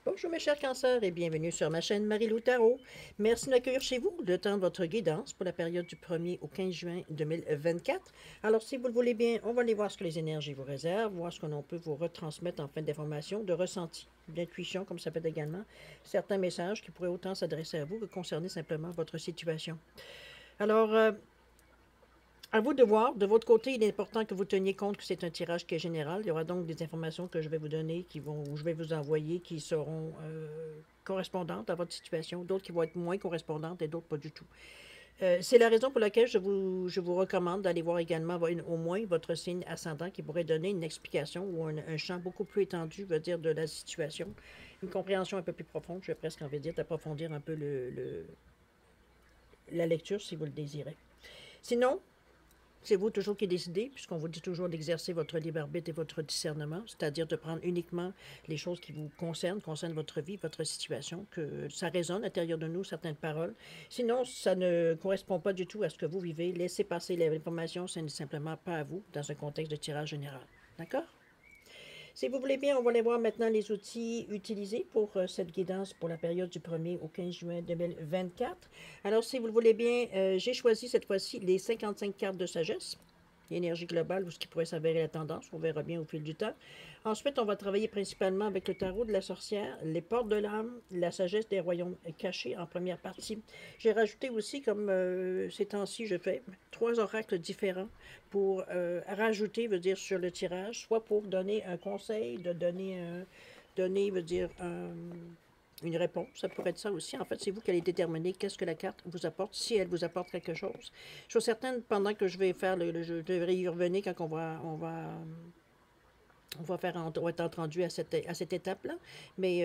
Bonjour mes chers cancers et bienvenue sur ma chaîne Marie-Lou Tarot. Merci de m'accueillir chez vous, le temps de votre guidance pour la période du 1er au 15 juin 2024. Alors si vous le voulez bien, on va aller voir ce que les énergies vous réservent, voir ce que l'on peut vous retransmettre en fin d'information, de ressenti, d'intuition, comme ça peut être également certains messages qui pourraient autant s'adresser à vous que concerner simplement votre situation. Alors, à vous de voir. De votre côté, il est important que vous teniez compte que c'est un tirage qui est général. Il y aura donc des informations que je vais vous donner, ou je vais vous envoyer, qui seront correspondantes à votre situation, d'autres qui vont être moins correspondantes et d'autres pas du tout. C'est la raison pour laquelle je vous recommande d'aller voir également au moins votre signe ascendant qui pourrait donner une explication ou un champ beaucoup plus étendu, veut dire, de la situation, une compréhension un peu plus profonde, je vais presque envie de dire, d'approfondir un peu la lecture si vous le désirez. Sinon, c'est vous toujours qui décidez, puisqu'on vous dit toujours d'exercer votre libre arbitre et votre discernement, c'est-à-dire de prendre uniquement les choses qui vous concernent votre vie, votre situation, que ça résonne à l'intérieur de nous, certaines paroles. Sinon, ça ne correspond pas du tout à ce que vous vivez. Laissez passer l'information, ce n'est simplement pas à vous, dans un contexte de tirage général. D'accord? Si vous voulez bien, on va aller voir maintenant les outils utilisés pour cette guidance pour la période du 1er au 15 juin 2024. Alors, si vous le voulez bien, j'ai choisi cette fois-ci les 55 cartes de sagesse, l'énergie globale ou ce qui pourrait s'avérer la tendance. On verra bien au fil du temps. Ensuite, on va travailler principalement avec le tarot de la sorcière, les portes de l'âme, la sagesse des royaumes cachés en première partie. J'ai rajouté aussi, comme ces temps-ci, je fais 3 oracles différents pour rajouter, veut dire, sur le tirage, soit pour donner un conseil, donner, veut dire, une réponse. Ça pourrait être ça aussi. En fait, c'est vous qui allez déterminer qu'est-ce que la carte vous apporte, si elle vous apporte quelque chose. Je suis certaine, pendant que je vais faire je devrais y revenir quand on va être entendu à cette étape-là. Mais,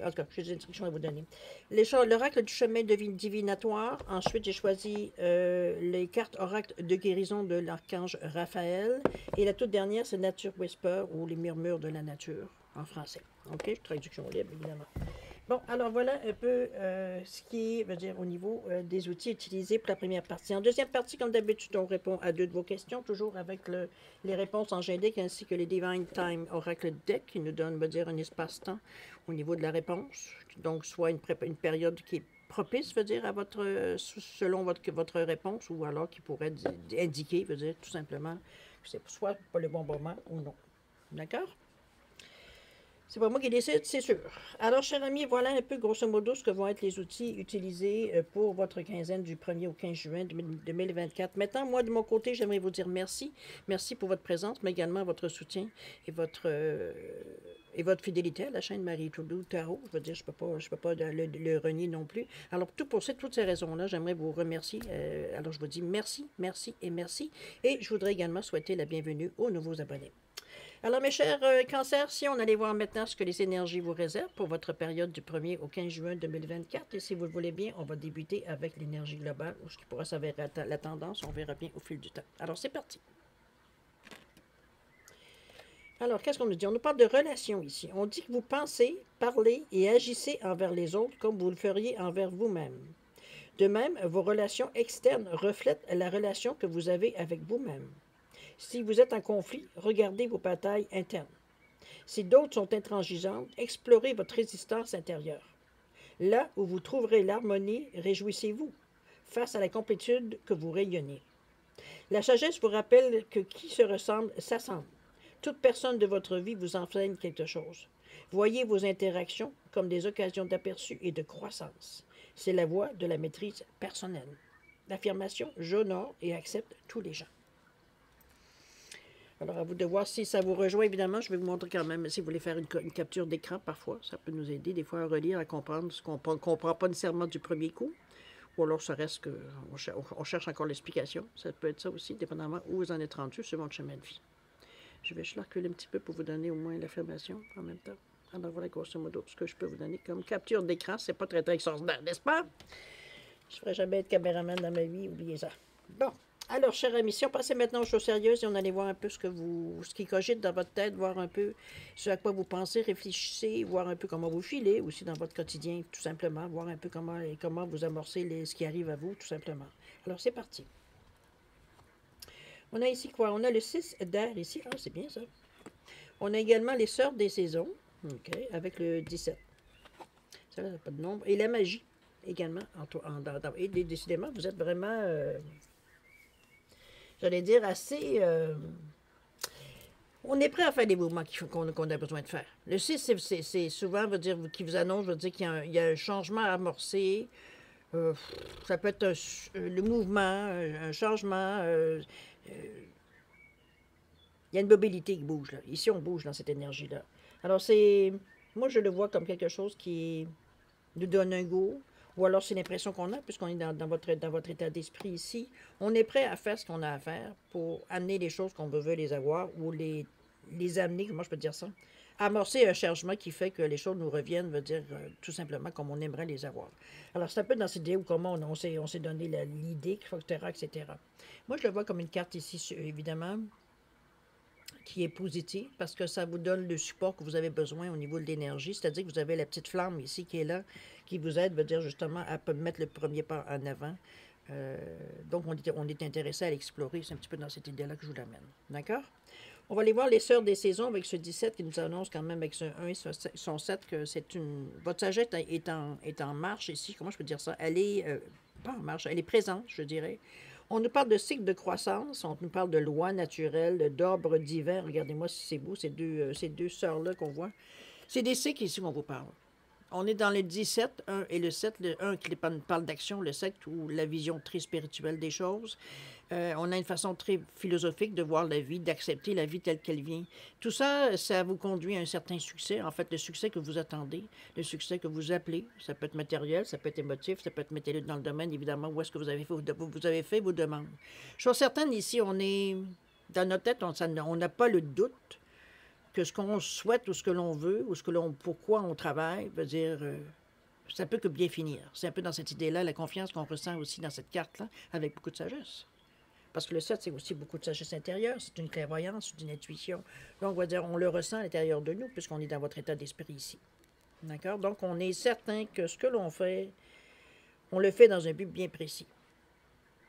en tout cas, j'ai des instructions à vous donner. L'oracle du chemin divinatoire. Ensuite, j'ai choisi les cartes oracle de guérison de l'archange Raphaël. Et la toute dernière, c'est Nature Whisper ou les murmures de la nature en français. OK? Traduction libre, évidemment. Bon, alors voilà un peu ce qui veut dire au niveau des outils utilisés pour la première partie. En deuxième partie, comme d'habitude, on répond à 2 de vos questions, toujours avec les réponses angéliques ainsi que les Divine Time Oracle Deck qui nous donnent, veut dire, un espace-temps au niveau de la réponse. Donc, soit une période qui est propice, veut dire, selon votre réponse, ou alors qui pourrait indiquer, veut dire, tout simplement, que c'est soit pas le bon moment ou non. D'accord? C'est pas moi qui décide, c'est sûr. Alors, chers amis, voilà un peu grosso modo ce que vont être les outils utilisés pour votre quinzaine du 1er au 15 juin 2024. Maintenant, moi, de mon côté, j'aimerais vous dire merci. Merci pour votre présence, mais également votre soutien et votre fidélité à la chaîne Marie-Lou Tarot. Je veux dire, je peux pas le renier non plus. Alors, pour toutes ces raisons-là, j'aimerais vous remercier. Alors, je vous dis merci, merci et merci. Et je voudrais également souhaiter la bienvenue aux nouveaux abonnés. Alors, mes chers cancers, si on allait voir maintenant ce que les énergies vous réservent pour votre période du 1er au 15 juin 2024, et si vous le voulez bien, on va débuter avec l'énergie globale, ou ce qui pourra s'avérer la tendance, on verra bien au fil du temps. Alors, c'est parti. Alors, qu'est-ce qu'on nous dit? On nous parle de relations ici. On dit que vous pensez, parlez et agissez envers les autres comme vous le feriez envers vous-même. De même, vos relations externes reflètent la relation que vous avez avec vous-même. Si vous êtes en conflit, regardez vos batailles internes. Si d'autres sont intransigeantes, explorez votre résistance intérieure. Là où vous trouverez l'harmonie, réjouissez-vous, face à la complétude que vous rayonnez. La sagesse vous rappelle que qui se ressemble s'assemble. Toute personne de votre vie vous enseigne quelque chose. Voyez vos interactions comme des occasions d'aperçu et de croissance. C'est la voie de la maîtrise personnelle. L'affirmation « J'honore et accepte tous les gens ». Alors, à vous de voir si ça vous rejoint, évidemment. Je vais vous montrer quand même, si vous voulez faire une capture d'écran, parfois, ça peut nous aider, des fois, à relire, à comprendre ce qu'on ne comprend pas nécessairement du premier coup. Ou alors, ça reste qu'on cherche encore l'explication. Ça peut être ça aussi, dépendamment où vous en êtes rendu sur votre chemin de vie. Je vais juste la reculer un petit peu pour vous donner au moins l'affirmation en même temps. Alors, voilà, grosso modo, ce que je peux vous donner comme capture d'écran. C'est pas très, très extraordinaire, n'est-ce pas? Je ne ferai jamais être caméraman dans ma vie, oubliez ça. Bon. Alors, chers amis, si on passait maintenant aux choses sérieuses et on allait voir un peu ce qui cogite dans votre tête, voir un peu ce à quoi vous pensez, réfléchissez, voir un peu comment vous filez aussi dans votre quotidien, tout simplement, voir un peu comment vous amorcez ce qui arrive à vous, tout simplement. Alors, c'est parti. On a ici quoi? On a le 6 d'air ici. Ah, c'est bien ça. On a également les sœurs des saisons, OK, avec le 17. Ça n'a pas de nombre. Et la magie également. Et décidément, vous êtes vraiment, j'allais dire, assez... on est prêt à faire des mouvements qu'on a besoin de faire. Le 6, c'est souvent, veut dire, qui vous annonce, veut dire qu'il y a un changement amorcé. Euh, Ça peut être le mouvement, un changement. Il y a une mobilité qui bouge, là. Ici, on bouge dans cette énergie-là. Alors, moi, je le vois comme quelque chose qui nous donne un goût, ou alors c'est l'impression qu'on a, puisqu'on est dans votre état d'esprit ici. On est prêt à faire ce qu'on a à faire pour amener les choses qu'on veut les avoir, ou les amener, comment je peux dire ça? Amorcer un changement qui fait que les choses nous reviennent, veut dire tout simplement comme on aimerait les avoir. Alors, c'est un peu dans cette idée où comment on s'est donné l'idée, etc., etc. Moi, je le vois comme une carte ici, évidemment, qui est positif parce que ça vous donne le support que vous avez besoin au niveau de l'énergie. C'est-à-dire que vous avez la petite flamme ici qui est là, qui vous aide, veut dire justement à mettre le premier pas en avant. Donc, on est intéressé à l'explorer. C'est un petit peu dans cette idée-là que je vous l'amène. D'accord? On va aller voir les Sœurs des Saisons avec ce 17 qui nous annonce quand même avec ce 1 et son 7 que c'est une... Votre sagesse est en marche ici. Comment je peux dire ça? Elle est pas en marche, elle est présente, je dirais. On nous parle de cycle de croissance, on nous parle de lois naturelles, d'ordre divin. Regardez-moi si c'est beau, ces deux sœurs-là qu'on voit. C'est des cycles ici qu'on vous parle. On est dans le 17, 1 et le 7. Le 1 qui parle d'action, le 7 ou la vision très spirituelle des choses. On a une façon très philosophique de voir la vie, d'accepter la vie telle qu'elle vient. Tout ça, ça vous conduit à un certain succès. En fait, le succès que vous attendez, le succès que vous appelez, ça peut être matériel, ça peut être émotif, ça peut être mettez-le dans le domaine, évidemment, où est-ce que vous avez fait vos demandes. Chose certaine, ici, on est dans notre tête, on n'a pas le doute que ce qu'on souhaite ou ce que l'on veut ou pourquoi on travaille, veut dire, ça peut que bien finir. C'est un peu dans cette idée-là, la confiance qu'on ressent aussi dans cette carte-là, avec beaucoup de sagesse. Parce que le 7, c'est aussi beaucoup de sagesse intérieure, c'est une clairvoyance, c'est une intuition. Donc, on va dire, on le ressent à l'intérieur de nous, puisqu'on est dans votre état d'esprit ici. D'accord? Donc, on est certain que ce que l'on fait, on le fait dans un but bien précis.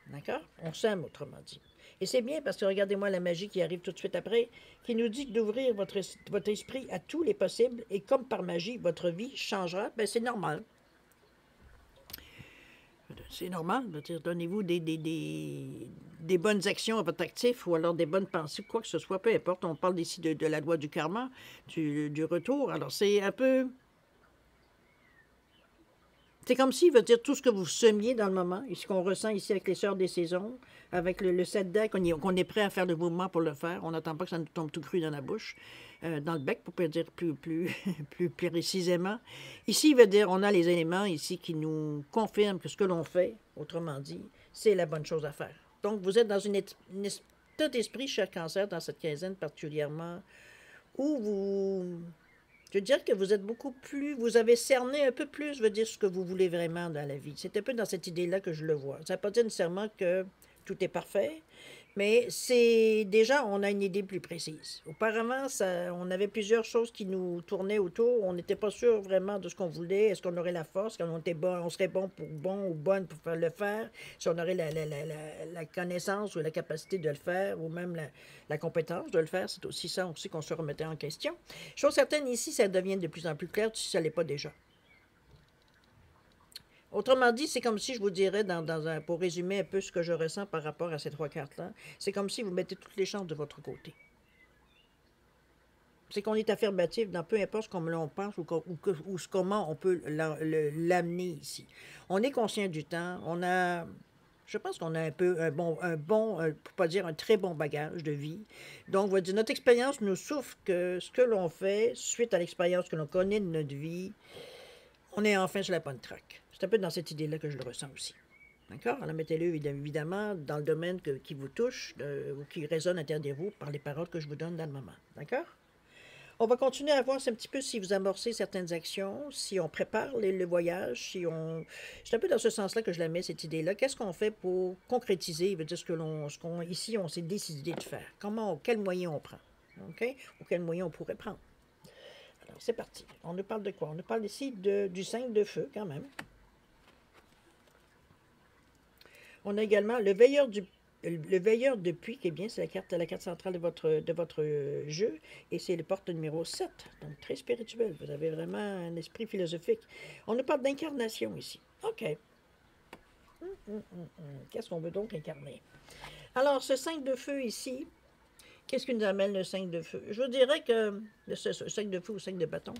D'accord? On s'aime, autrement dit. Et c'est bien parce que regardez-moi la magie qui arrive tout de suite après, qui nous dit d'ouvrir votre esprit à tous les possibles et comme par magie, votre vie changera. Bien, c'est normal. C'est normal. Donnez-vous des bonnes actions à votre actif ou alors des bonnes pensées, quoi que ce soit, peu importe. On parle ici de la loi du karma, du retour. Alors, c'est un peu... C'est comme s'il veut dire tout ce que vous semiez dans le moment, et ce qu'on ressent ici avec les Sœurs des Saisons, avec le 7 deck, qu'on est prêt à faire le mouvement pour le faire. On n'attend pas que ça nous tombe tout cru dans la bouche, dans le bec, pour pas dire plus plus précisément. Ici, il veut dire, on a les éléments ici qui nous confirment que ce que l'on fait, autrement dit, c'est la bonne chose à faire. Donc, vous êtes dans un état d'esprit, cher Cancer, dans cette quinzaine particulièrement, où je veux dire que vous êtes beaucoup plus, vous avez cerné un peu plus, je veux dire, ce que vous voulez vraiment dans la vie. C'est un peu dans cette idée-là que je le vois. Ça ne veut pas dire nécessairement que tout est parfait, mais c'est déjà, on a une idée plus précise. Auparavant, on avait plusieurs choses qui nous tournaient autour. On n'était pas sûr vraiment de ce qu'on voulait. Est-ce qu'on aurait la force, quand on serait bon ou bonne pour le faire, si on aurait la connaissance ou la capacité de le faire, ou même la compétence de le faire. C'est aussi ça aussi qu'on se remettait en question. Chose certaine, ici, ça devient de plus en plus clair si ça ne l'est pas déjà. Autrement dit, c'est comme si je vous dirais, pour résumer un peu ce que je ressens par rapport à ces trois cartes-là, c'est comme si vous mettez toutes les chances de votre côté. C'est qu'on est affirmatif dans peu importe comment l'on pense ou comment on peut l'amener ici. On est conscient du temps, je pense qu'on a un peu pour pas dire un très bon bagage de vie. Donc, on va dire, notre expérience nous souffre que ce que l'on fait, suite à l'expérience que l'on connaît de notre vie, on est enfin sur la bonne track. C'est un peu dans cette idée-là que je le ressens aussi. D'accord? Alors, mettez-le évidemment dans le domaine qui vous touche ou qui résonne à l'intérieur de vous par les paroles que je vous donne dans le moment. D'accord? On va continuer à voir un petit peu si vous amorcez certaines actions, si on prépare le voyage, C'est un peu dans ce sens-là que je la mets, cette idée-là. Qu'est-ce qu'on fait pour concrétiser, veut dire ici, on s'est décidé de faire? Quel moyen on prend? OK? Ou quel moyen on pourrait prendre? Alors, c'est parti. On nous parle de quoi? On nous parle ici du 5 de feu, quand même. On a également le veilleur le veilleur de puits, qui est bien, c'est la carte centrale de votre jeu, et c'est le porte numéro 7, donc très spirituel. Vous avez vraiment un esprit philosophique. On nous parle d'incarnation ici. OK. Qu'est-ce qu'on veut donc incarner? Alors, ce 5 de feu ici, qu'est-ce qui nous amène le 5 de feu? Je vous dirais que ce 5 de feu ou 5 de bâton,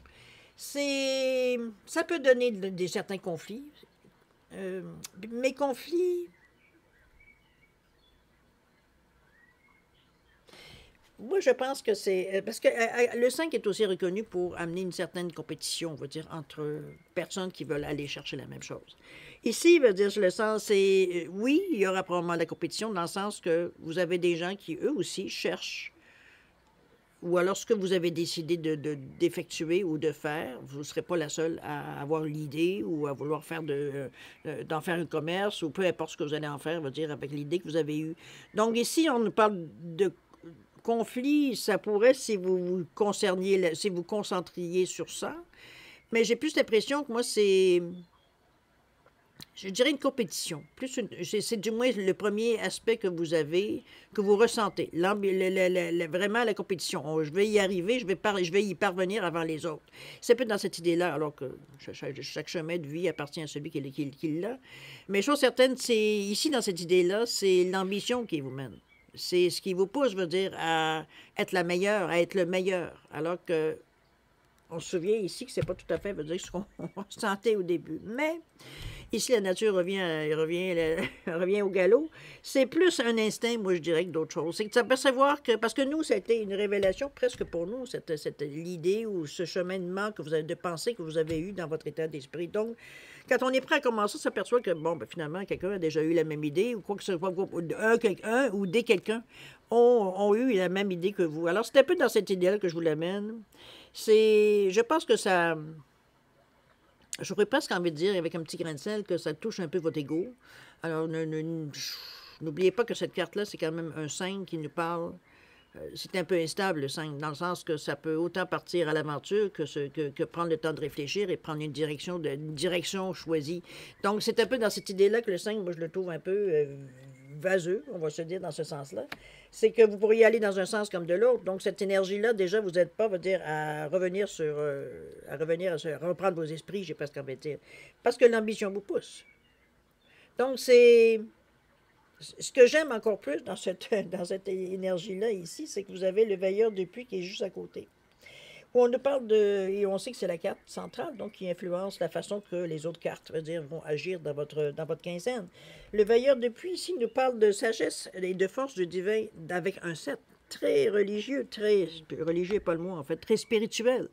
ça peut donner certains conflits. Mes conflits, moi je pense que c'est... Parce que le 5 est aussi reconnu pour amener une certaine compétition, on va dire, entre personnes qui veulent aller chercher la même chose. Ici, veut dire, le sens, c'est... Oui, il y aura probablement de la compétition, dans le sens que vous avez des gens qui, eux aussi, cherchent, ou alors ce que vous avez décidé d'effectuer ou de faire, vous ne serez pas la seule à avoir l'idée ou à vouloir faire d'en faire un commerce, ou peu importe ce que vous allez en faire, veut dire, avec l'idée que vous avez eue. Donc ici, on nous parle de conflit, ça pourrait si vous vous concerniez, si vous concentriez sur ça, mais j'ai plus l'impression que moi, c'est... Je dirais une compétition. C'est du moins le premier aspect que vous avez, que vous ressentez. Vraiment la compétition. Je vais y arriver, je vais y parvenir avant les autres. C'est peut-être dans cette idée-là, alors que chaque chemin de vie appartient à celui qui l'a. Mais chose certaine, c'est ici, dans cette idée-là, c'est l'ambition qui vous mène. C'est ce qui vous pousse, je veux dire, à être la meilleure, à être le meilleur. Alors que on se souvient ici que c'est pas tout à fait, veut dire, ce qu'on sentait au début. Mais ici, la nature revient au galop. C'est plus un instinct, moi, je dirais, que d'autres choses. C'est de s'apercevoir que... Parce que nous, ça a été une révélation presque pour nous, l'idée ou ce cheminement que vous avez de pensée que vous avez eu dans votre état d'esprit. Donc, quand on est prêt à commencer, on s'aperçoit que, bon, ben, finalement, quelqu'un a déjà eu la même idée, ou quoi que ce soit, un ou des quelqu'un ont eu la même idée que vous. Alors, c'est un peu dans cette idée-là que je vous l'amène. Je pense que ça... J'aurais presque envie de dire, avec un petit grain de sel, que ça touche un peu votre ego. Alors, n'oubliez pas que cette carte-là, c'est quand même un 5 qui nous parle. C'est un peu instable, le 5, dans le sens que ça peut autant partir à l'aventure que prendre le temps de réfléchir et prendre une direction choisie. Donc, c'est un peu dans cette idée-là que le 5, moi, je le trouve un peu vaseux, on va se dire, dans ce sens-là. C'est que vous pourriez aller dans un sens comme de l'autre. Donc, cette énergie-là, déjà, vous n'êtes pas, on va dire, à revenir à reprendre vos esprits, j'ai presque envie de dire. Parce que l'ambition vous pousse. Donc, c'est... Ce que j'aime encore plus dans cette énergie-là ici, c'est que vous avez le veilleur de puits qui est juste à côté. Où on nous parle et on sait que c'est la carte centrale, donc qui influence la façon que les autres cartes, vont agir dans votre quinzaine. Le veilleur de puits ici nous parle de sagesse et de force du divin avec un 7. Très religieux, pas le mot en fait, très spirituel.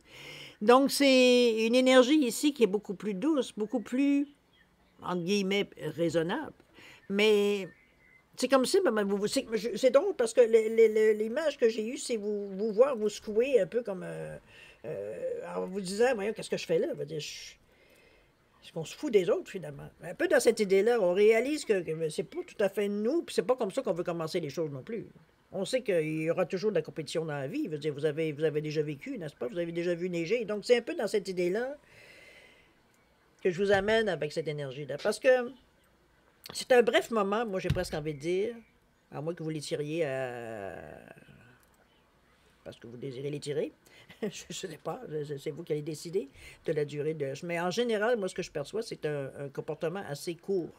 Donc c'est une énergie ici qui est beaucoup plus douce, beaucoup plus, entre guillemets, raisonnable. Mais c'est comme si, c'est drôle parce que l'image que j'ai eue, c'est vous voir vous secouer un peu comme en vous disant, voyons, qu'est-ce que je fais là? Est-ce qu'on se fout des autres finalement? Un peu dans cette idée-là, on réalise que c'est pas tout à fait nous, puis c'est pas comme ça qu'on veut commencer les choses non plus. On sait qu'il y aura toujours de la compétition dans la vie. Vous avez déjà vécu, n'est-ce pas? Vous avez déjà vu neiger. Donc c'est un peu dans cette idée-là que je vous amène avec cette énergie-là. Parce que c'est un bref moment, moi j'ai presque envie de dire, à moins que vous les tiriez parce que vous désirez les tirer. Je ne sais pas, c'est vous qui allez décider de la durée de... Mais en général, moi ce que je perçois, c'est un comportement assez court.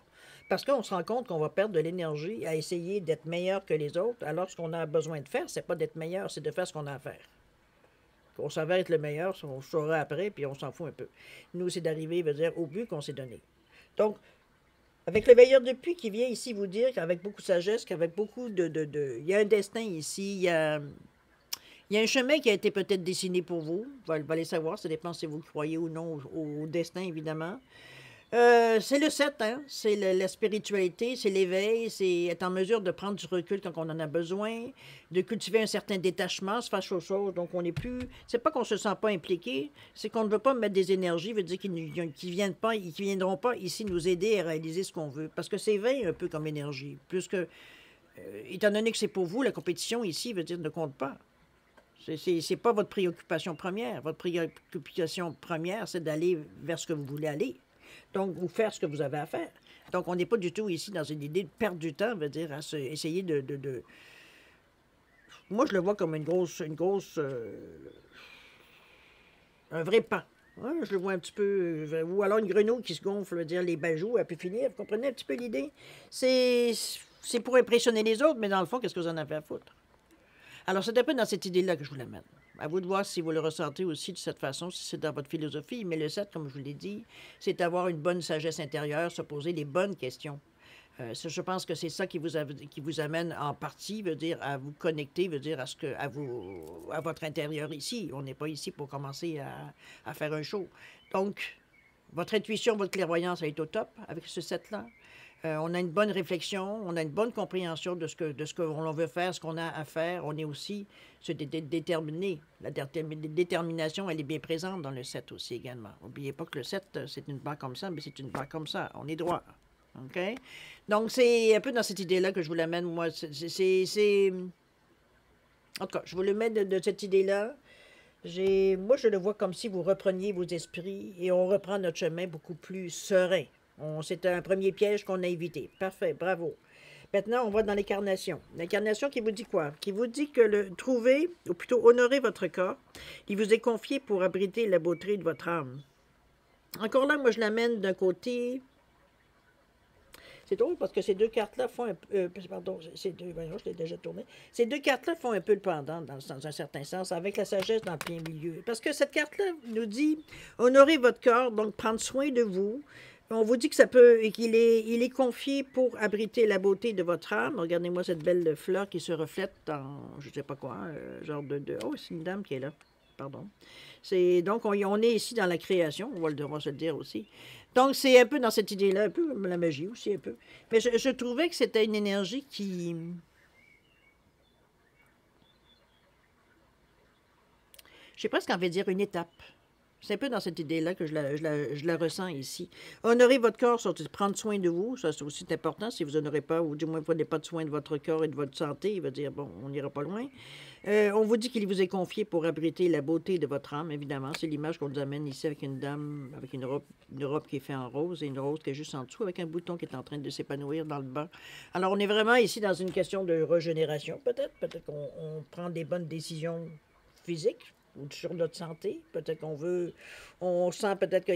Parce qu'on se rend compte qu'on va perdre de l'énergie à essayer d'être meilleur que les autres, alors ce qu'on a besoin de faire, c'est pas d'être meilleur, c'est de faire ce qu'on a à faire. Qu'on savait être le meilleur, on saura après, puis on s'en fout un peu. Nous, c'est d'arriver, au but qu'on s'est donné. Donc, avec le veilleur de puits qui vient ici vous dire qu'avec beaucoup de sagesse, qu'avec beaucoup il y a un destin ici, il y a un chemin qui a été peut-être dessiné pour vous. Vous allez savoir, ça dépend si vous croyez ou non au destin, évidemment. C'est le 7, hein? C'est la spiritualité, c'est l'éveil, c'est être en mesure de prendre du recul quand on en a besoin, de cultiver un certain détachement face aux choses. Donc, on n'est plus... C'est pas qu'on se sent pas impliqué, c'est qu'on ne veut pas mettre des énergies, veut dire qu'ils viendront pas ici nous aider à réaliser ce qu'on veut. Parce que c'est vain un peu comme énergie. Puisque, étant donné que c'est pour vous, la compétition ici veut dire ne compte pas. C'est pas votre préoccupation première. Votre préoccupation première, c'est d'aller vers ce que vous voulez aller. Donc, vous faire ce que vous avez à faire. Donc, on n'est pas du tout ici dans une idée de perdre du temps, veut dire, à essayer de... Moi, je le vois comme un vrai pan. Ouais, je le vois un petit peu, ou alors une grenouille qui se gonfle, veut dire, les bajoux, elle peut finir. Vous comprenez un petit peu l'idée? C'est pour impressionner les autres, mais dans le fond, qu'est-ce que vous en avez à foutre? Alors, c'est un peu dans cette idée-là que je vous l'amène. À vous de voir si vous le ressentez aussi de cette façon, si c'est dans votre philosophie. Mais le 7, comme je vous l'ai dit, c'est d'avoir une bonne sagesse intérieure, se poser les bonnes questions. Je pense que c'est ça qui vous amène en partie, veut dire, à vous connecter, veut dire, à votre intérieur ici. On n'est pas ici pour commencer à faire un show. Donc, votre intuition, votre clairvoyance est au top avec ce 7-là. On a une bonne réflexion, on a une bonne compréhension de ce que l'on veut faire, ce qu'on a à faire. On est aussi déterminé. La détermination, elle est bien présente dans le 7 aussi également. N'oubliez pas que le 7, c'est une barre comme ça, mais c'est une barre comme ça. On est droit. OK? Donc, c'est un peu dans cette idée-là que je vous l'amène, moi. En tout cas, je vous le mets de cette idée-là. Moi, je le vois comme si vous repreniez vos esprits et on reprend notre chemin beaucoup plus serein. C'est un premier piège qu'on a évité. Parfait, bravo. Maintenant, on va dans l'incarnation. L'incarnation qui vous dit quoi? Qui vous dit que trouver, ou plutôt honorer votre corps, il vous est confié pour abriter la beauté de votre âme. Encore là, moi, je l'amène d'un côté. C'est drôle parce que ces deux cartes-là font un peu. Pardon, voyons, je l'ai déjà tourné. Ces deux cartes-là font un peu le pendant, dans un certain sens, avec la sagesse dans le plein milieu. Parce que cette carte-là nous dit honorer votre corps, donc prendre soin de vous. On vous dit que ça peut, et il est confié pour abriter la beauté de votre âme. Regardez-moi cette belle fleur qui se reflète dans, je ne sais pas quoi, genre oh, c'est une dame qui est là. Pardon. Donc, on est ici dans la création, on va se le dire aussi. Donc, c'est un peu dans cette idée-là, un peu la magie aussi, un peu. Mais je trouvais que c'était une énergie qui... J'ai presque envie de dire une étape. C'est un peu dans cette idée-là que je la ressens ici. Honorer votre corps, c'est prendre soin de vous. Ça, c'est aussi important. Si vous n'honorez pas, ou du moins vous ne prenez pas de soin de votre corps et de votre santé, il va dire, bon, on n'ira pas loin. On vous dit qu'il vous est confié pour abriter la beauté de votre âme, évidemment. C'est l'image qu'on nous amène ici avec une dame, avec une robe qui est faite en rose et une rose qui est juste en dessous, avec un bouton qui est en train de s'épanouir dans le bas. Alors, on est vraiment ici dans une question de régénération, peut-être. Peut-être qu'on prend des bonnes décisions physiques ou sur notre santé. Peut-être on sent peut-être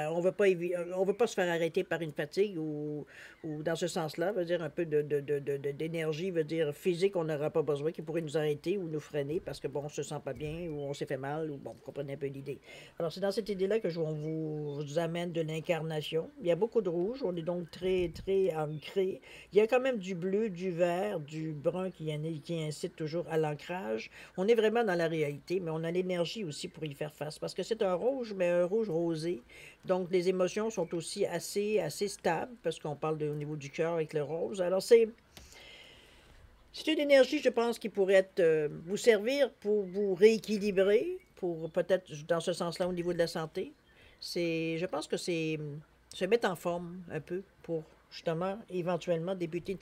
on veut pas se faire arrêter par une fatigue ou dans ce sens-là, veut dire un peu d'énergie, veut dire physique, on n'aura pas besoin, qui pourrait nous arrêter ou nous freiner parce que bon, on se sent pas bien ou on s'est fait mal ou bon, vous comprenez un peu l'idée. Alors c'est dans cette idée-là que on vous amène de l'incarnation. Il y a beaucoup de rouge, on est donc très, très ancré. Il y a quand même du bleu, du vert, du brun qui incite toujours à l'ancrage. On est vraiment dans la réalité, mais on a l'énergie aussi pour y faire face. Parce que c'est un rouge, mais un rouge rosé. Donc, les émotions sont aussi assez stables, parce qu'on parle au niveau du cœur avec le rose. Alors, c'est une énergie, je pense, qui pourrait vous servir pour vous rééquilibrer, pour peut-être, dans ce sens-là, au niveau de la santé. Je pense que c'est se mettre en forme un peu pour justement, éventuellement, débuter une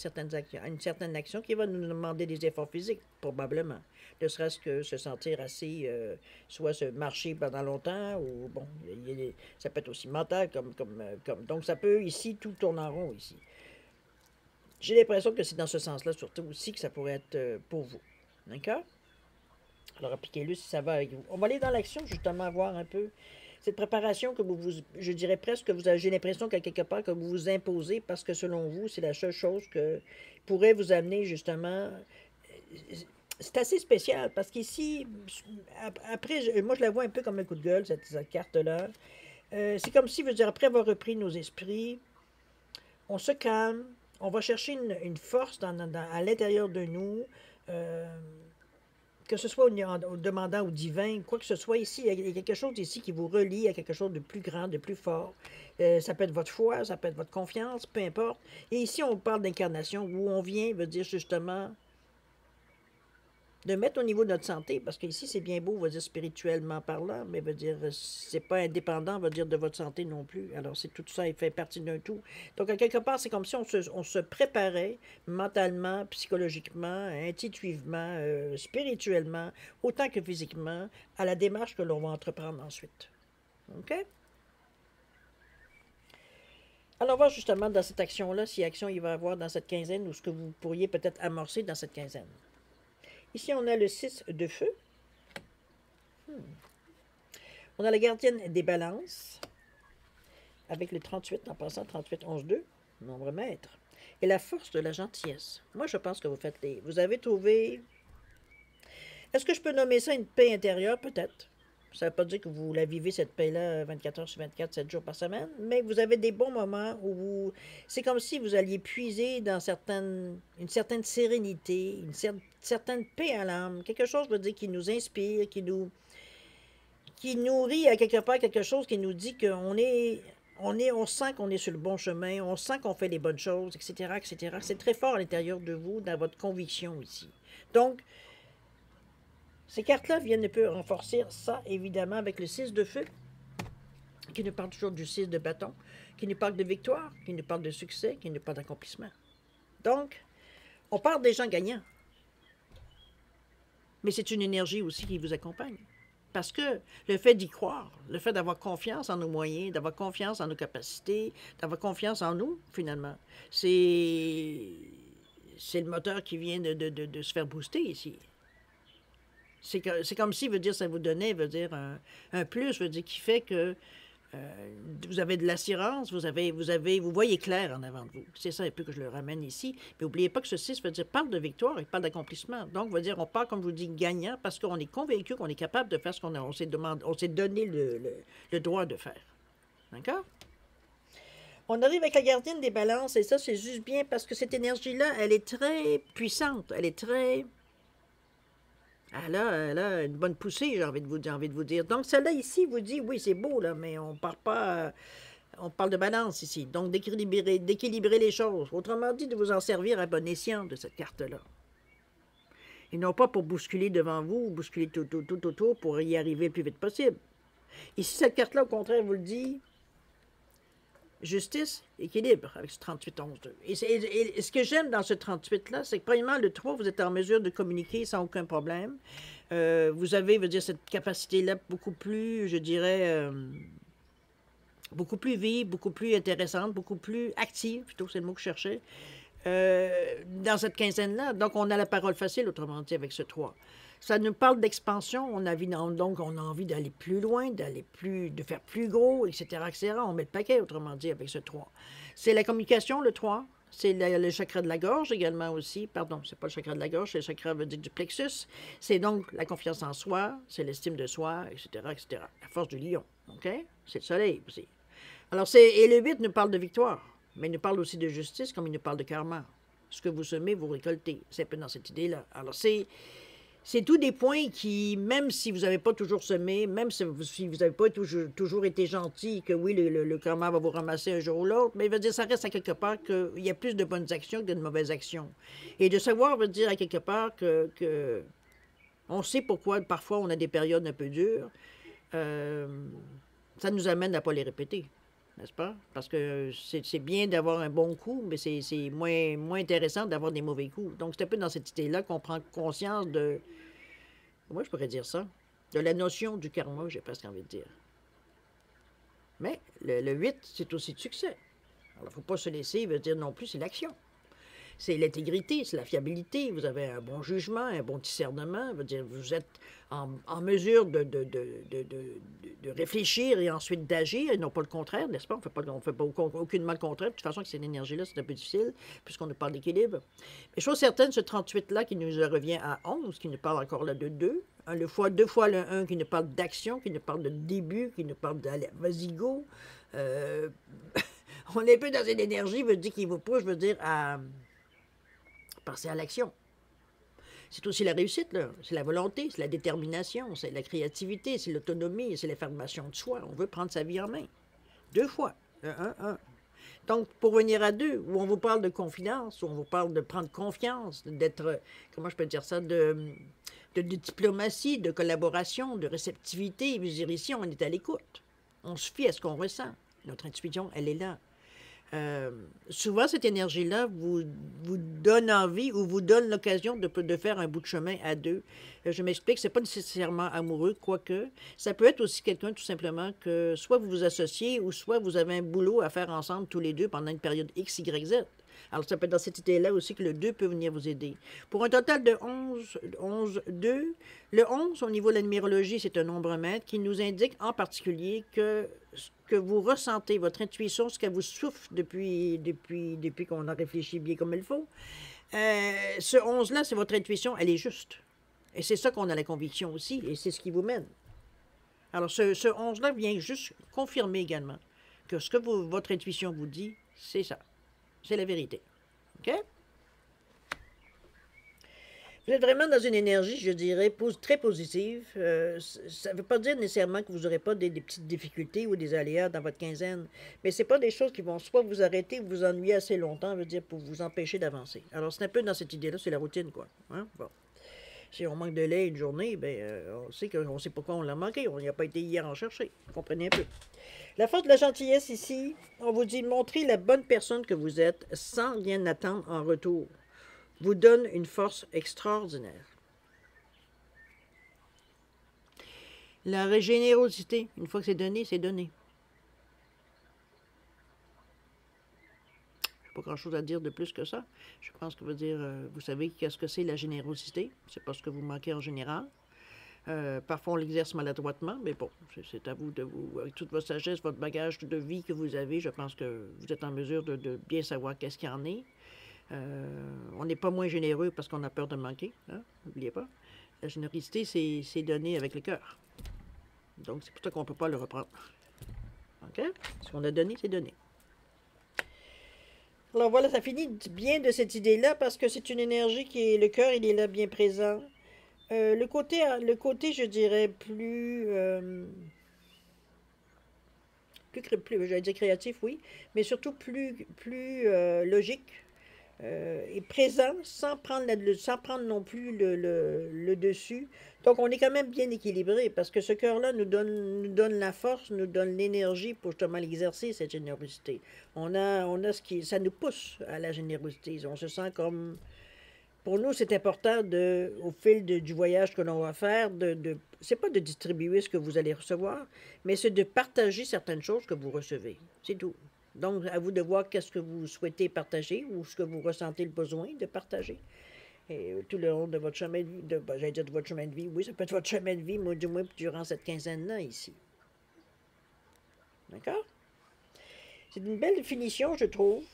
certaine action qui va nous demander des efforts physiques, probablement. Ne serait-ce que se sentir assez, soit se marcher pendant longtemps, ou bon, ça peut être aussi mental, donc ça peut, ici, tout tourne en rond, ici. J'ai l'impression que c'est dans ce sens-là, surtout aussi, que ça pourrait être pour vous. D'accord? Alors, appliquez-le si ça va avec vous. On va aller dans l'action, justement, voir un peu cette préparation que je dirais presque que j'ai l'impression qu'à quelque part que vous vous imposez parce que selon vous, c'est la seule chose que pourrait vous amener justement. C'est assez spécial parce qu'ici, après, moi je la vois un peu comme un coup de gueule, cette carte-là. C'est comme si, je veux dire, après avoir repris nos esprits, on se calme, on va chercher une force à l'intérieur de nous. Que ce soit au demandant au divin, quoi que ce soit ici, il y a quelque chose ici qui vous relie à quelque chose de plus grand, de plus fort. Ça peut être votre foi, ça peut être votre confiance, peu importe. Et ici, on parle d'incarnation, où on vient, veut dire justement, de mettre au niveau de notre santé, parce qu'ici, c'est bien beau, on va dire spirituellement parlant, mais veut dire, c'est pas indépendant, on va dire, de votre santé non plus. Alors, c'est tout ça, il fait partie d'un tout. Donc, à quelque part, c'est comme si on se préparait mentalement, psychologiquement, intuitivement, spirituellement, autant que physiquement, à la démarche que l'on va entreprendre ensuite. OK? Allons voir justement dans cette action-là, si action il va y avoir dans cette quinzaine ou ce que vous pourriez peut-être amorcer dans cette quinzaine. Ici, on a le 6 de feu. On a la gardienne des balances, avec le 38, en passant 38, 11, 2, nombre maître. Et la force de la gentillesse. Moi, je pense que vous avez trouvé... Est-ce que je peux nommer ça une paix intérieure? Peut-être. Ça ne veut pas dire que vous la vivez, cette paix-là, 24 heures sur 24, 7 jours par semaine, mais vous avez des bons moments où c'est comme si vous alliez puiser dans une certaine sérénité, certaine paix à l'âme, quelque chose, je veux dire, qui nous inspire, qui nourrit à quelque part quelque chose qui nous dit on sent qu'on est sur le bon chemin, on sent qu'on fait les bonnes choses, etc., etc. C'est très fort à l'intérieur de vous, dans votre conviction ici. Donc, ces cartes-là viennent un peu renforcer ça, évidemment, avec le 6 de feu, qui nous parle toujours du 6 de bâton, qui nous parle de victoire, qui nous parle de succès, qui nous parle d'accomplissement. Donc, on parle des gens gagnants. Mais c'est une énergie aussi qui vous accompagne. Parce que le fait d'y croire, le fait d'avoir confiance en nos moyens, d'avoir confiance en nos capacités, d'avoir confiance en nous, finalement, c'est le moteur qui vient de se faire booster ici. C'est comme si, veut dire, ça vous donnait, veut dire, un plus, veut dire, qui fait que vous avez de l'assurance, vous voyez clair en avant de vous. C'est ça un peu que je le ramène ici. Mais n'oubliez pas que ce 6 veut dire parle de victoire et parle d'accomplissement. Donc, veut dire, on part, comme je vous dis, gagnant parce qu'on est convaincu qu'on est capable de faire ce qu'on s'est donné le droit de faire. D'accord? On arrive avec la gardienne des balances et ça, c'est juste bien parce que cette énergie-là, elle est très puissante. Elle est très... Elle a une bonne poussée, j'ai envie de vous dire. Donc, celle-là ici vous dit, oui, c'est beau, là, mais on part pas... on parle de balance ici. Donc, d'équilibrer les choses. Autrement dit, de vous en servir à bon escient de cette carte-là. Et non pas pour bousculer devant vous, ou bousculer tout autour pour y arriver le plus vite possible. Ici, cette carte-là, au contraire, vous le dit, justice, équilibre, avec ce 38-11-2. Et ce que j'aime dans ce 38-là, c'est que, premièrement, le 3, vous êtes en mesure de communiquer sans aucun problème. Vous avez, veut dire, cette capacité-là beaucoup plus, je dirais, beaucoup plus vive, beaucoup plus intéressante, beaucoup plus active, plutôt, c'est le mot que je cherchais, dans cette quinzaine-là. Donc, on a la parole facile, autrement dit, avec ce 3. Ça nous parle d'expansion, donc on a envie d'aller plus loin, de faire plus gros, etc., etc. On met le paquet, autrement dit, avec ce 3. C'est la communication, le 3. C'est le chakra de la gorge également aussi. Pardon, c'est pas le chakra de la gorge, c'est le chakra veut dire, du plexus. C'est donc la confiance en soi, c'est l'estime de soi, etc., etc. La force du lion, OK? C'est le soleil aussi. Alors, et le 8 nous parle de victoire, mais il nous parle aussi de justice, comme il nous parle de karma. Ce que vous semez, vous récoltez. C'est un peu dans cette idée-là. Alors, c'est tous des points qui, même si vous n'avez pas toujours semé, même si vous n'avez pas toujours été gentil, que oui, le karma va vous ramasser un jour ou l'autre, mais il veut dire ça reste à quelque part qu'il y a plus de bonnes actions que de mauvaises actions. Et de savoir veut dire à quelque part que on sait pourquoi parfois on a des périodes un peu dures, ça nous amène à ne pas les répéter. N'est-ce pas? Parce que c'est bien d'avoir un bon coup, mais c'est moins intéressant d'avoir des mauvais coups. Donc, c'est un peu dans cette idée-là qu'on prend conscience de... Moi, je pourrais dire ça. De la notion du karma, j'ai presque envie de dire. Mais le 8, c'est aussi de succès. Alors, il ne faut pas se laisser, veut dire non plus, c'est l'action. C'est l'intégrité, c'est la fiabilité. Vous avez un bon jugement, un bon discernement. Veut dire, vous êtes en mesure de réfléchir et ensuite d'agir, et non pas le contraire, n'est-ce pas? On ne fait pas aucunement le contraire. De toute façon, avec cette énergie-là, c'est un peu difficile, puisqu'on nous parle d'équilibre. Mais chose certaine, ce 38-là qui nous revient à 11, qui nous parle encore là de 2, deux fois le 1 qui nous parle d'action, qui nous parle de début, qui nous parle de vas-y go. On est un peu dans une énergie, veut dire qui vous pousse, veut dire à passer à l'action. C'est aussi la réussite, là. C'est la volonté, c'est la détermination, c'est la créativité, c'est l'autonomie, c'est l'affirmation de soi. On veut prendre sa vie en main. 2 fois. Un. Donc, pour venir à 2, où on vous parle de confidence, où on vous parle de prendre confiance, d'être, comment je peux dire ça, de diplomatie, de collaboration, de réceptivité. Je veux dire, ici, on est à l'écoute. On se fie à ce qu'on ressent. Notre intuition, elle est là. Souvent, cette énergie-là vous donne envie ou vous donne l'occasion de faire un bout de chemin à deux. Je m'explique, c'est pas nécessairement amoureux, quoique. Ça peut être aussi quelqu'un, tout simplement, que soit vous vous associez ou soit vous avez un boulot à faire ensemble tous les deux pendant une période X, Y, Z. Alors, ça peut être dans cette idée-là aussi que le 2 peut venir vous aider. Pour un total de 11, 2, le 11, au niveau de la numérologie, c'est un nombre maître qui nous indique en particulier que ce que vous ressentez, votre intuition, ce qu'elle vous souffle depuis qu'on a réfléchi bien comme il faut, ce 11-là, c'est votre intuition, elle est juste. Et c'est ça qu'on a la conviction aussi, et c'est ce qui vous mène. Alors, ce 11-là vient juste confirmer également que ce que votre intuition vous dit, c'est ça. C'est la vérité. OK? Vous êtes vraiment dans une énergie, je dirais, très positive. Ça ne veut pas dire nécessairement que vous n'aurez pas des petites difficultés ou des aléas dans votre quinzaine, mais ce n'est pas des choses qui vont soit vous arrêter ou vous ennuyer assez longtemps, veut dire, pour vous empêcher d'avancer. Alors, c'est un peu dans cette idée-là, c'est la routine, quoi. Hein? Bon. Si on manque de lait une journée, ben, on sait qu'on ne sait pourquoi on l'a manqué. On n'y a pas été hier en chercher. Vous comprenez un peu. La force de la gentillesse ici, on vous dit montrez la bonne personne que vous êtes sans rien attendre en retour. Vous donne une force extraordinaire. La générosité, une fois que c'est donné, c'est donné. Pas grand-chose à dire de plus que ça. Je pense que vous savez qu'est-ce que c'est la générosité. C'est pas ce que vous manquez en général. Parfois, on l'exerce maladroitement, mais bon, c'est à vous avec toute votre sagesse, votre bagage de vie que vous avez, je pense que vous êtes en mesure de bien savoir qu'est-ce qu'il y en est. On n'est pas moins généreux parce qu'on a peur de manquer, hein? N'oubliez pas. La générosité, c'est donné avec le cœur. Donc, c'est pour ça qu'on ne peut pas le reprendre. OK? Ce qu'on a donné, c'est donné. Alors voilà, ça finit bien de cette idée-là parce que c'est une énergie qui est... Le cœur, il est là bien présent. Le côté, je dirais, j'allais dire créatif, oui, mais surtout plus logique et présent sans prendre non plus le dessus. Donc, on est quand même bien équilibré parce que ce cœur-là nous donne la force, nous donne l'énergie pour justement l'exercer, cette générosité. On a ça nous pousse à la générosité. On se sent comme... Pour nous, c'est important, au fil du voyage que l'on va faire, c'est pas de distribuer ce que vous allez recevoir, mais c'est de partager certaines choses que vous recevez. C'est tout. Donc, à vous de voir qu'est-ce que vous souhaitez partager ou ce que vous ressentez le besoin de partager. Et tout le long de votre chemin de vie, j'allais dire de votre chemin de vie, oui, ça peut être votre chemin de vie, moi, du moins durant cette quinzaine-là ici. D'accord? C'est une belle définition, je trouve.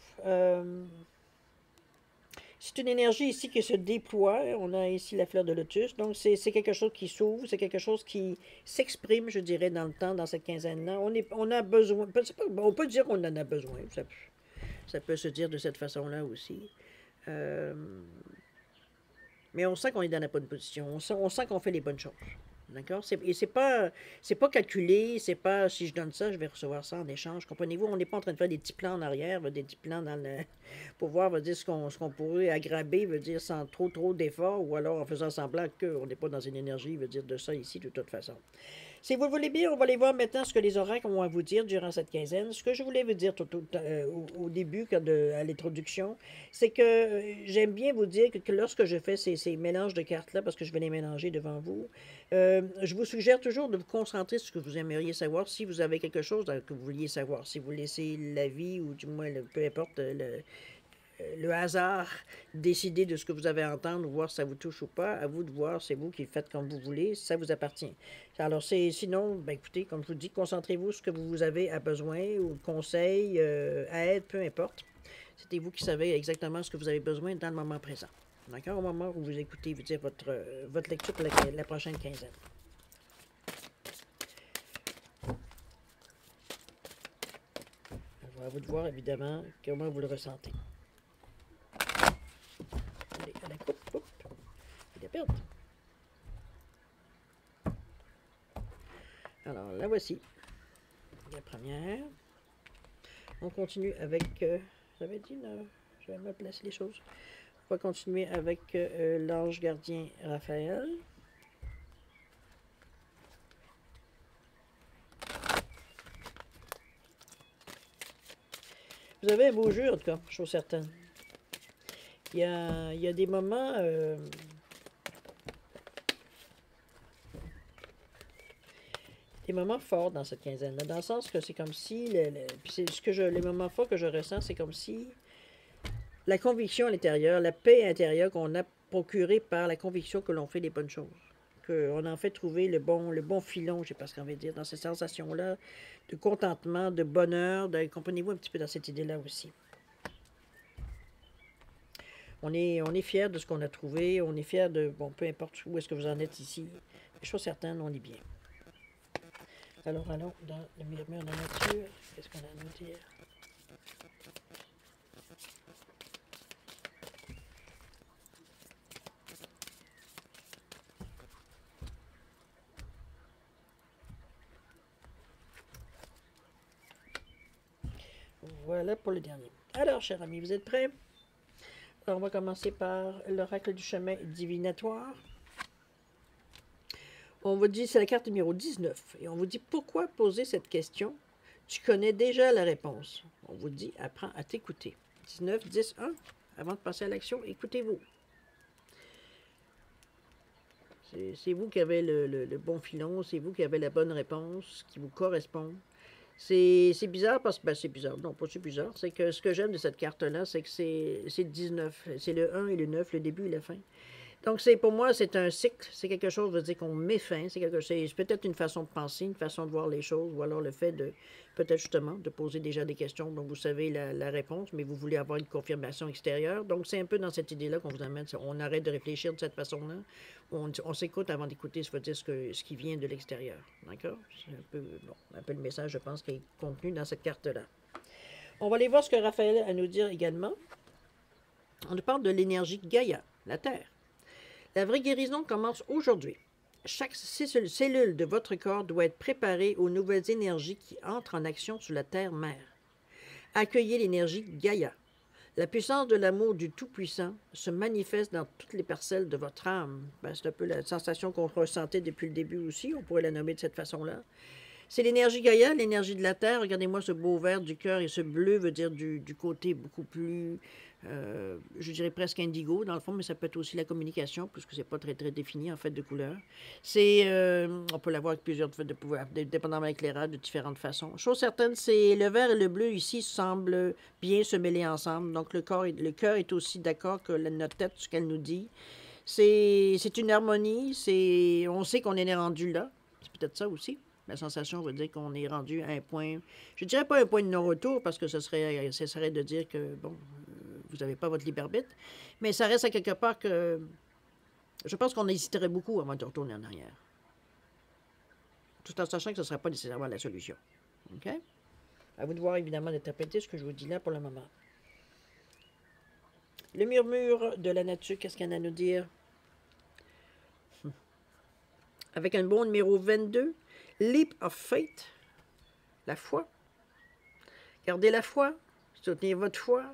C'est une énergie ici qui se déploie. On a ici la fleur de lotus. Donc, c'est quelque chose qui s'ouvre. C'est quelque chose qui s'exprime, je dirais, dans le temps, dans cette quinzaine-là. On a besoin. On peut dire qu'on en a besoin. Ça peut se dire de cette façon-là aussi. Mais on sent qu'on est dans la bonne position. On sent qu'on fait les bonnes choses. D'accord? Et c'est pas calculé, c'est pas si je donne ça, je vais recevoir ça en échange. Comprenez-vous? On n'est pas en train de faire des petits plans en arrière, des petits plans pour voir dire, ce qu'on pourrait aggraver, veut dire sans trop d'efforts, ou alors en faisant semblant qu'on n'est pas dans une énergie, veut dire de ça ici de toute façon. Si vous le voulez bien, on va aller voir maintenant ce que les oracles ont à vous dire durant cette quinzaine. Ce que je voulais vous dire au début, à l'introduction, c'est que j'aime bien vous dire que lorsque je fais ces mélanges de cartes-là, parce que je vais les mélanger devant vous, je vous suggère toujours de vous concentrer sur ce que vous aimeriez savoir, si vous avez quelque chose que vous vouliez savoir, si vous laissez la vie ou du moins, peu importe, le hasard décider de ce que vous avez à entendre, voir si ça vous touche ou pas. À vous de voir, c'est vous qui le faites comme vous voulez, ça vous appartient. Alors, sinon, ben écoutez, comme je vous dis, concentrez-vous sur ce que vous avez à besoin, ou conseil, aide, peu importe. C'est vous qui savez exactement ce que vous avez besoin dans le moment présent. D'accord? Au moment où vous écoutez, vous dire votre lecture pour la prochaine quinzaine. Alors, à vous de voir, évidemment, comment vous le ressentez. À la coupe, et la perte. Alors, la voici. La première. On continue avec... j'avais dit, là, je vais me placer les choses. On va continuer avec l'ange gardien Raphaël. Vous avez un beau jeu, en tout cas, chose certaine. Il y a des moments forts dans cette quinzaine-là, dans le sens que c'est comme si, puis c'est ce que les moments forts que je ressens, c'est comme si la conviction à l'intérieur, la paix intérieure qu'on a procurée par la conviction que l'on fait des bonnes choses, qu'on a en fait trouvé le bon filon, je sais pas ce qu'on veut dire, dans ces sensations-là de contentement, de bonheur, comprenez-vous un petit peu dans cette idée-là aussi. On est fiers de ce qu'on a trouvé, on est fiers de, bon, peu importe où est-ce que vous en êtes ici, les choses certaines, on est bien. Alors allons dans le murmure de la nature, qu'est-ce qu'on a à nous dire? Voilà pour le dernier. Alors, chers amis, vous êtes prêts? Alors, on va commencer par l'oracle du chemin divinatoire. On vous dit, c'est la carte numéro 19. Et on vous dit, pourquoi poser cette question? Tu connais déjà la réponse. On vous dit, apprends à t'écouter. 19, 10, 1. Avant de passer à l'action, écoutez-vous. C'est vous qui avez le bon filon, c'est vous qui avez la bonne réponse qui vous correspond. C'est bizarre parce que, ben c'est bizarre, non pas c'est bizarre, c'est que ce que j'aime de cette carte-là, c'est que c'est le 19, c'est le 1 et le 9, le début et la fin. Donc pour moi, c'est un cycle, c'est quelque chose, veut dire qu'on met fin, c'est peut-être une façon de penser, une façon de voir les choses, ou alors le fait de, peut-être justement, de poser déjà des questions dont vous savez la réponse, mais vous voulez avoir une confirmation extérieure. Donc c'est un peu dans cette idée-là qu'on vous amène, on arrête de réfléchir de cette façon-là, on s'écoute avant d'écouter, ça veut dire ce qui vient de l'extérieur, d'accord? C'est un peu le message, je pense, qui est contenu dans cette carte-là. On va aller voir ce que Raphaël a à nous dire également. On nous parle de l'énergie Gaïa, la Terre. La vraie guérison commence aujourd'hui. Chaque cellule de votre corps doit être préparée aux nouvelles énergies qui entrent en action sur la Terre-Mère. Accueillez l'énergie Gaïa. La puissance de l'amour du Tout-Puissant se manifeste dans toutes les parcelles de votre âme. Ben, c'est un peu la sensation qu'on ressentait depuis le début aussi, on pourrait la nommer de cette façon-là. C'est l'énergie Gaïa, l'énergie de la Terre. Regardez-moi ce beau vert du cœur et ce bleu veut dire du côté beaucoup plus, je dirais presque indigo dans le fond, mais ça peut être aussi la communication, puisque c'est pas très très défini en fait de couleur. On peut l'avoir avec plusieurs de pouvoir, dépendamment de l'éclairage de différentes façons. Chose certaine, c'est le vert et le bleu ici semblent bien se mêler ensemble. Donc le cœur est aussi d'accord que notre tête, ce qu'elle nous dit. C'est une harmonie, on sait qu'on est rendu là. C'est peut-être ça aussi. La sensation veut dire qu'on est rendu à un point, je dirais pas un point de non-retour, parce que ce serait de dire que, bon, vous n'avez pas votre libre arbitre, mais ça reste à quelque part que je pense qu'on hésiterait beaucoup avant de retourner en arrière. Tout en sachant que ce ne serait pas nécessairement la solution. OK? À vous de voir, évidemment, d'interpréter ce que je vous dis là pour le moment. Le murmure de la nature, qu'est-ce qu'il y en a à nous dire? Avec un bon numéro 22, Leap of Faith, la foi. Gardez la foi, soutenez votre foi.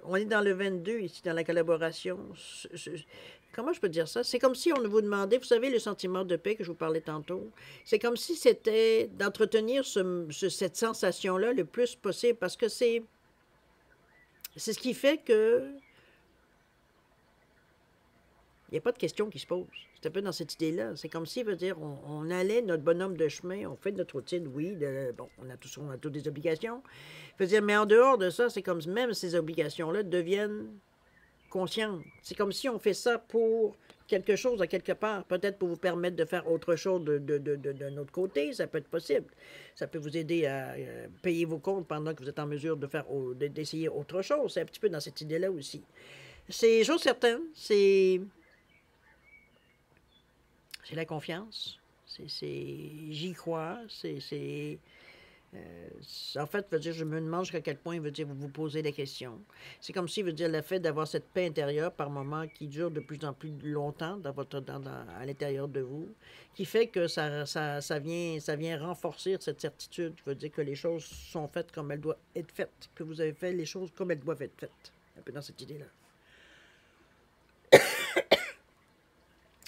On est dans le 22 ici, dans la collaboration. Comment je peux dire ça? C'est comme si on vous demandait, vous savez, le sentiment de paix que je vous parlais tantôt, c'est comme si c'était d'entretenir cette sensation-là le plus possible, parce que c'est ce qui fait que il n'y a pas de question qui se pose. C'est un peu dans cette idée-là. C'est comme si, veut dire, on allait notre bonhomme de chemin, on fait notre routine, oui, bon, on a toutes des obligations. Veut dire, mais en dehors de ça, c'est comme si même ces obligations-là deviennent conscientes. C'est comme si on fait ça pour quelque chose à quelque part, peut-être pour vous permettre de faire autre chose d'un autre côté, ça peut être possible. Ça peut vous aider à payer vos comptes pendant que vous êtes en mesure d'essayer autre chose. C'est un petit peu dans cette idée-là aussi. C'est chose certaine, c'est la confiance. J'y crois. En fait, veut dire, je me demande jusqu'à quel point veut dire vous vous posez la question. C'est comme si veut dire le fait d'avoir cette paix intérieure par moment qui dure de plus en plus longtemps à l'intérieur de vous, qui fait que ça vient renforcer cette certitude. Veut dire que les choses sont faites comme elles doivent être faites, que vous avez fait les choses comme elles doivent être faites. Un peu dans cette idée-là.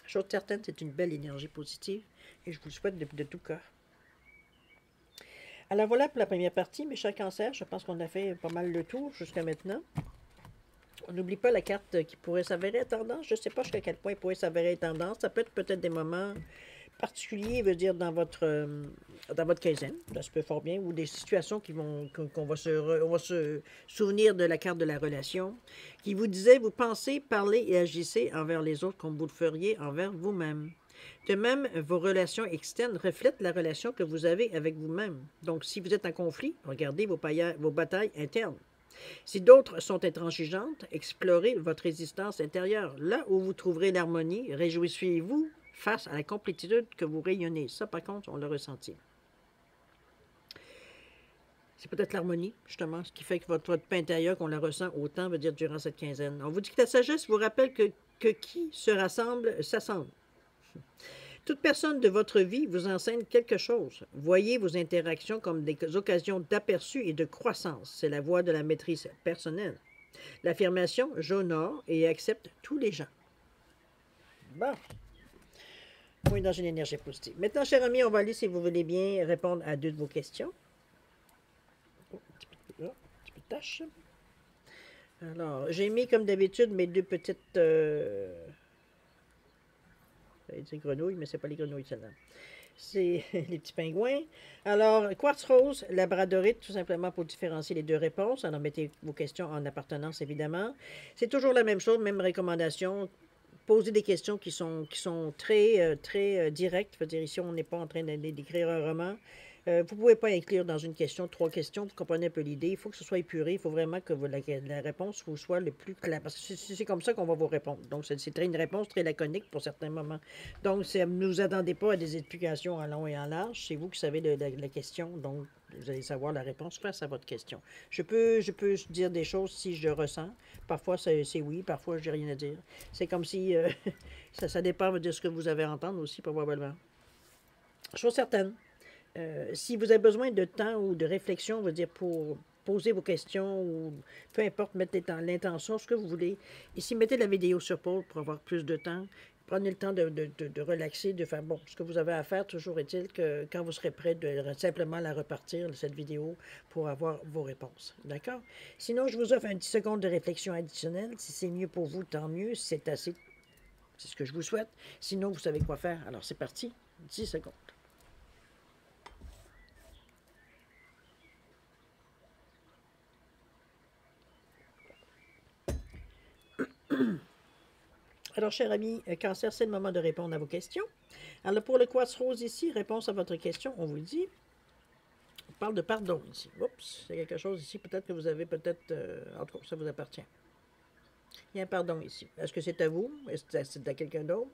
Chose certaine, c'est une belle énergie positive et je vous le souhaite de tout cœur. Alors voilà pour la première partie, mes chers cancers. Je pense qu'on a fait pas mal le tour jusqu'à maintenant. On n'oublie pas la carte qui pourrait s'avérer tendance. Je ne sais pas jusqu'à quel point il pourrait s'avérer tendance. Ça peut être peut-être des moments particuliers, veut dire dans votre quinzaine. Ça se peut fort bien. Ou des situations qu'on va on va se souvenir de la carte de la relation. Qui vous disait, vous pensez, parlez et agissez envers les autres comme vous le feriez envers vous-même. De même, vos relations externes reflètent la relation que vous avez avec vous-même. Donc, si vous êtes en conflit, regardez vos batailles internes. Si d'autres sont intransigeantes, explorez votre résistance intérieure. Là où vous trouverez l'harmonie, réjouissez-vous face à la complétude que vous rayonnez. Ça, par contre, on l'a ressenti. C'est peut-être l'harmonie, justement, ce qui fait que votre paix intérieure, qu'on la ressent autant, veut dire durant cette quinzaine. On vous dit que la sagesse vous rappelle que qui se rassemble, s'assemble. Toute personne de votre vie vous enseigne quelque chose. Voyez vos interactions comme des occasions d'aperçu et de croissance. C'est la voie de la maîtrise personnelle. L'affirmation « j'honore et accepte tous les gens ». Bon. On est dans une énergie positive. Maintenant, chers amis, on va aller, si vous voulez bien, répondre à deux de vos questions. Oh, un petit peu de tâche. Alors, j'ai mis, comme d'habitude, mes deux petites... j'allais dire grenouilles, mais c'est pas les grenouilles, celle-là. C'est les petits pingouins. Alors, quartz rose, labradorite, tout simplement pour différencier les deux réponses. Alors, mettez vos questions en appartenance, évidemment. C'est toujours la même chose, même recommandation. Posez des questions qui sont très directes. Je veux dire, ici, on n'est pas en train d'écrire un roman. Vous ne pouvez pas inclure dans une question 3 questions. Vous comprenez un peu l'idée. Il faut que ce soit épuré. Il faut vraiment que la réponse vous soit le plus claire. Parce que c'est comme ça qu'on va vous répondre. Donc, c'est une réponse très laconique pour certains moments. Donc, ne vous attendez pas à des explications en long et en large. C'est vous qui savez la question. Donc, vous allez savoir la réponse face à votre question. Je peux dire des choses si je ressens. Parfois, c'est oui. Parfois, je n'ai rien à dire. C'est comme si... ça dépend de ce que vous avez à entendre aussi, probablement. Chose certaine. Si vous avez besoin de temps ou de réflexion, on va dire, pour poser vos questions ou peu importe, mettre l'intention, ce que vous voulez. Ici, mettez la vidéo sur pause pour avoir plus de temps. Prenez le temps de relaxer, de faire, bon, ce que vous avez à faire, toujours est-il que quand vous serez prêt, de simplement la repartir, cette vidéo, pour avoir vos réponses. D'accord? Sinon, je vous offre un 10 secondes de réflexion additionnelle. Si c'est mieux pour vous, tant mieux. Si c'est assez, c'est ce que je vous souhaite. Sinon, vous savez quoi faire. Alors, c'est parti. 10 secondes. Alors, cher ami Cancer, c'est le moment de répondre à vos questions. Alors, pour le quartz rose ici, réponse à votre question, on vous dit, on parle de pardon ici. Oups, c'est quelque chose ici, peut-être que vous avez en tout cas, ça vous appartient. Il y a un pardon ici. Est-ce que c'est à vous? Est-ce que c'est à quelqu'un d'autre?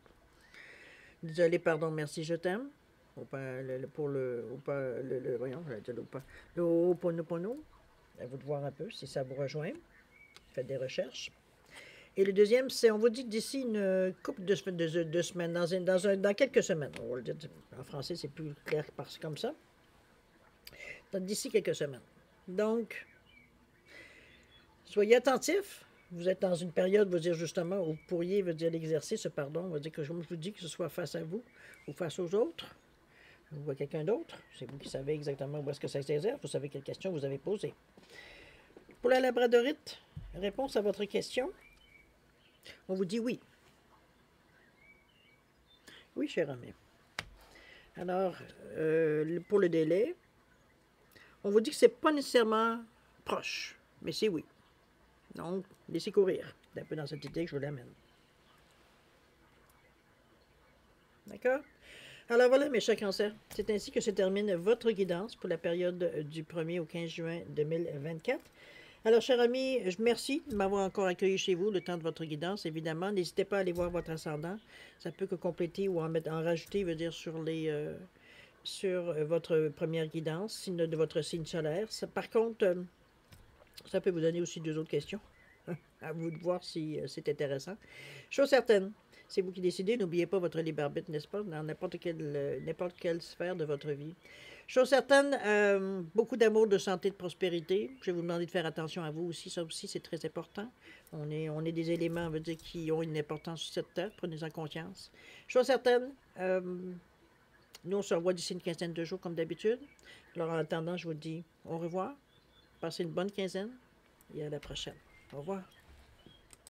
Désolé, pardon, merci, je t'aime. Voyons, j'allais dire le Ho'oponopono. À vous de voir un peu si ça vous rejoint. Faites des recherches. Et le deuxième, c'est, on vous dit que d'ici une couple de semaines, dans quelques semaines, on va le dire, en français, c'est plus clair parce comme ça. D'ici quelques semaines. Donc, soyez attentifs. Vous êtes dans une période, vous dire justement, où vous pourriez l'exercer, ce pardon, on va dire que, comme je vous dis, que ce soit face à vous ou face aux autres, ou à quelqu'un d'autre. C'est vous qui savez exactement où est-ce que ça s'exerce. Vous savez quelle question vous avez posée. Pour la labradorite, réponse à votre question. On vous dit oui. Oui, cher ami. Alors, pour le délai, on vous dit que c'est pas nécessairement proche, mais c'est oui. Donc, laissez courir. C'est un peu dans cette idée que je vous l'amène. D'accord? Alors voilà, mes chers cancers, c'est ainsi que se termine votre guidance pour la période du 1er au 15 juin 2024. Alors, chers amis, je merci de m'avoir encore accueilli chez vous le temps de votre guidance, évidemment. N'hésitez pas à aller voir votre ascendant. Ça peut que compléter ou en rajouter, veut dire, sur votre première guidance, signe de votre signe solaire. Par contre, ça peut vous donner aussi 2 autres questions. À vous de voir si c'est intéressant. Chose certaine, c'est vous qui décidez. N'oubliez pas votre libre arbitre, n'est-ce pas, dans n'importe quelle sphère de votre vie. Chose certaine, beaucoup d'amour, de santé, de prospérité. Je vais vous demander de faire attention à vous aussi. Ça aussi, c'est très important. On est des éléments, on veut dire, qui ont une importance sur cette terre. Prenez-en conscience. Chose certaine, Nous, on se revoit d'ici une quinzaine de jours, comme d'habitude. Alors, en attendant, je vous dis au revoir. Passez une bonne quinzaine et à la prochaine. Au revoir.